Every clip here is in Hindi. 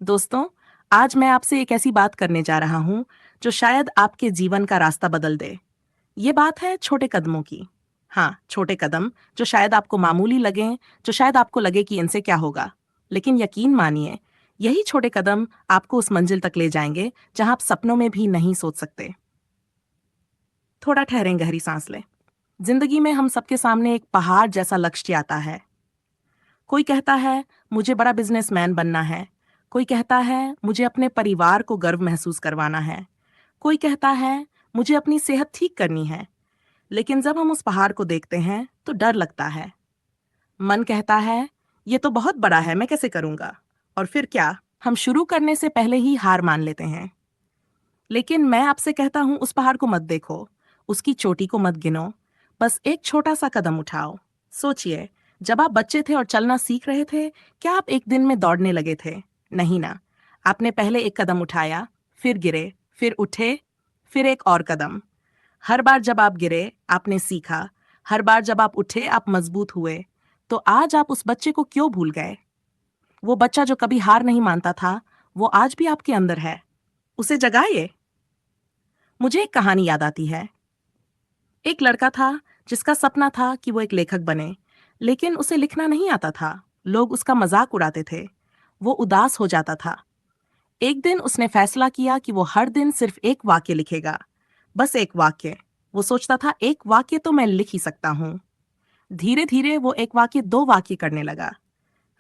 दोस्तों, आज मैं आपसे एक ऐसी बात करने जा रहा हूँ जो शायद आपके जीवन का रास्ता बदल दे। ये बात है छोटे कदमों की। हाँ, छोटे कदम जो शायद आपको मामूली लगें, जो शायद आपको लगे कि इनसे क्या होगा। लेकिन यकीन मानिए, यही छोटे कदम आपको उस मंजिल तक ले जाएंगे जहाँ आप सपनों में भी नहीं सोच सकते। थोड़ा ठहरें, गहरी सांस लें। जिंदगी में हम सबके सामने एक पहाड़ जैसा लक्ष्य आता है। कोई कहता है मुझे बड़ा बिजनेसमैन बनना है। कोई कहता है मुझे अपने परिवार को गर्व महसूस करवाना है। कोई कहता है मुझे अपनी सेहत ठीक करनी है। लेकिन जब हम उस पहाड़ को देखते हैं तो डर लगता है। मन कहता है ये तो बहुत बड़ा है, मैं कैसे करूंगा। और फिर क्या, हम शुरू करने से पहले ही हार मान लेते हैं। लेकिन मैं आपसे कहता हूं, उस पहाड़ को मत देखो, उसकी चोटी को मत गिनो। बस एक छोटा सा कदम उठाओ। सोचिए, जब आप बच्चे थे और चलना सीख रहे थे, क्या आप एक दिन में दौड़ने लगे थे? नहीं ना। आपने पहले एक कदम उठाया, फिर गिरे, फिर उठे, फिर एक और कदम। हर बार जब आप गिरे, आपने सीखा। हर बार जब आप उठे, आप मजबूत हुए। तो आज आप उस बच्चे को क्यों भूल गए? वो बच्चा जो कभी हार नहीं मानता था, वो आज भी आपके अंदर है। उसे जगाइए। मुझे एक कहानी याद आती है। एक लड़का था जिसका सपना था कि वो एक लेखक बने, लेकिन उसे लिखना नहीं आता था। लोग उसका मजाक उड़ाते थे। वो उदास हो जाता था। एक दिन उसने फैसला किया कि वो हर दिन सिर्फ एक वाक्य लिखेगा। बस एक वाक्य। वो सोचता था एक वाक्य तो मैं लिख ही सकता हूँ। धीरे धीरे वो एक वाक्य दो वाक्य करने लगा,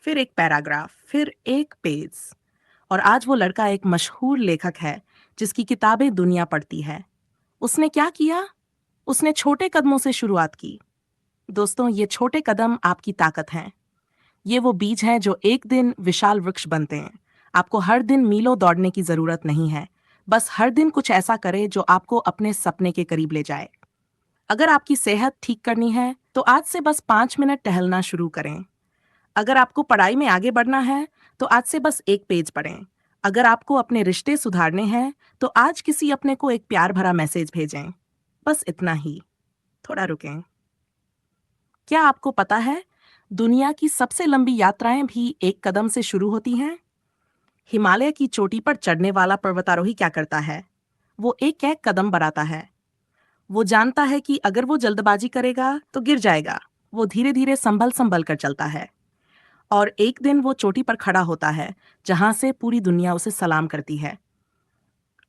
फिर एक पैराग्राफ, फिर एक पेज। और आज वो लड़का एक मशहूर लेखक है जिसकी किताबें दुनिया पढ़ती है। उसने क्या किया? उसने छोटे कदमों से शुरुआत की। दोस्तों, ये छोटे कदम आपकी ताकत हैं। ये वो बीज हैं जो एक दिन विशाल वृक्ष बनते हैं। आपको हर दिन मीलों दौड़ने की जरूरत नहीं है। बस हर दिन कुछ ऐसा करें जो आपको अपने सपने के करीब ले जाए। अगर आपकी सेहत ठीक करनी है तो आज से बस 5 मिनट टहलना शुरू करें। अगर आपको पढ़ाई में आगे बढ़ना है तो आज से बस एक पेज पढ़ें। अगर आपको अपने रिश्ते सुधारने हैं तो आज किसी अपने को एक प्यार भरा मैसेज भेजें। बस इतना ही। थोड़ा रुकें। क्या आपको पता है, दुनिया की सबसे लंबी यात्राएं भी एक कदम से शुरू होती हैं? हिमालय की चोटी पर चढ़ने वाला पर्वतारोही क्या करता है? वो एक एक कदम बढ़ाता है। वो जानता है कि अगर वो जल्दबाजी करेगा तो गिर जाएगा। वो धीरे धीरे संभल संभल कर चलता है। और एक दिन वो चोटी पर खड़ा होता है, जहां से पूरी दुनिया उसे सलाम करती है।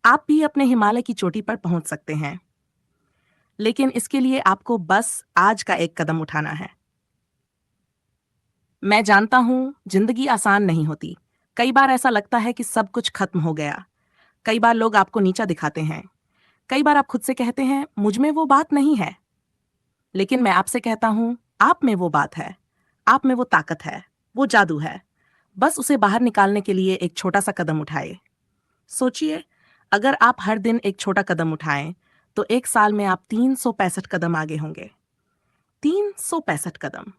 आप भी अपने हिमालय की चोटी पर पहुंच सकते हैं, लेकिन इसके लिए आपको बस आज का एक कदम उठाना है। मैं जानता हूं, जिंदगी आसान नहीं होती। कई बार ऐसा लगता है कि सब कुछ खत्म हो गया। कई बार लोग आपको नीचा दिखाते हैं। कई बार आप खुद से कहते हैं मुझ में वो बात नहीं है। लेकिन मैं आपसे कहता हूं, आप में वो बात है। आप में वो ताकत है। वो जादू है। बस उसे बाहर निकालने के लिए एक छोटा सा कदम उठाए। सोचिए, अगर आप हर दिन एक छोटा कदम उठाएं तो एक साल में आप 365 कदम आगे होंगे। 365 कदम।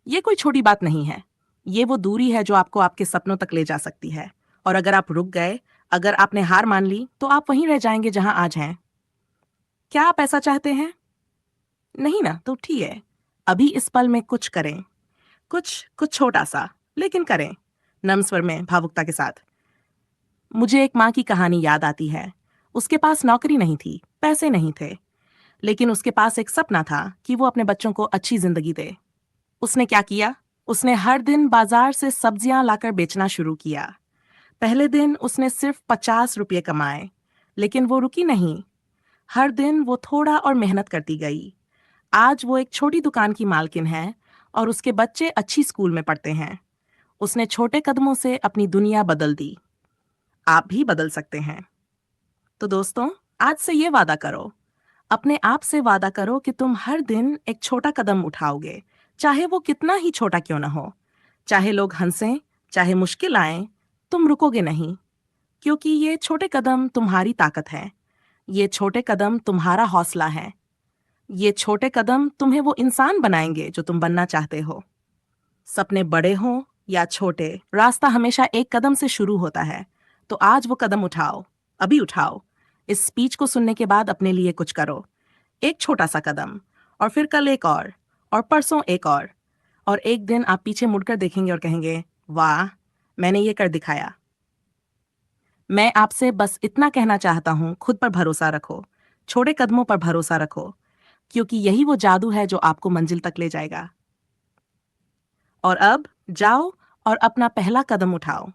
ये कोई छोटी बात नहीं है। ये वो दूरी है जो आपको आपके सपनों तक ले जा सकती है। और अगर आप रुक गए, अगर आपने हार मान ली, तो आप वहीं रह जाएंगे जहां आज हैं। क्या आप ऐसा चाहते हैं? नहीं ना, तो ठीक है। अभी इस पल में कुछ करें। कुछ कुछ छोटा सा, लेकिन करें। नम स्वर में, भावुकता के साथ। मुझे एक माँ की कहानी याद आती है। उसके पास नौकरी नहीं थी, पैसे नहीं थे, लेकिन उसके पास एक सपना था कि वो अपने बच्चों को अच्छी जिंदगी दे। उसने क्या किया? उसने हर दिन बाजार से सब्जियां लाकर बेचना शुरू किया। पहले दिन उसने सिर्फ 50 रुपये कमाए, लेकिन वो रुकी नहीं। हर दिन वो थोड़ा और मेहनत करती गई। आज वो एक छोटी दुकान की मालकिन है और उसके बच्चे अच्छी स्कूल में पढ़ते हैं। उसने छोटे कदमों से अपनी दुनिया बदल दी। आप भी बदल सकते हैं। तो दोस्तों, आज से ये वादा करो, अपने आप से वादा करो कि तुम हर दिन एक छोटा कदम उठाओगे, चाहे वो कितना ही छोटा क्यों ना हो। चाहे लोग हंसें, चाहे मुश्किल आए, तुम रुकोगे नहीं। क्योंकि ये छोटे कदम तुम्हारी ताकत है। ये छोटे कदम तुम्हारा हौसला है। ये छोटे कदम तुम्हें वो इंसान बनाएंगे जो तुम बनना चाहते हो। सपने बड़े हों या छोटे, रास्ता हमेशा एक कदम से शुरू होता है। तो आज वो कदम उठाओ। अभी उठाओ। इस स्पीच को सुनने के बाद अपने लिए कुछ करो। एक छोटा सा कदम, और फिर कल एक और परसों एक और एक दिन आप पीछे मुड़कर देखेंगे और कहेंगे, वाह, मैंने ये कर दिखाया। मैं आपसे बस इतना कहना चाहता हूँ, खुद पर भरोसा रखो। छोटे कदमों पर भरोसा रखो, क्योंकि यही वो जादू है जो आपको मंजिल तक ले जाएगा। और अब जाओ और अपना पहला कदम उठाओ।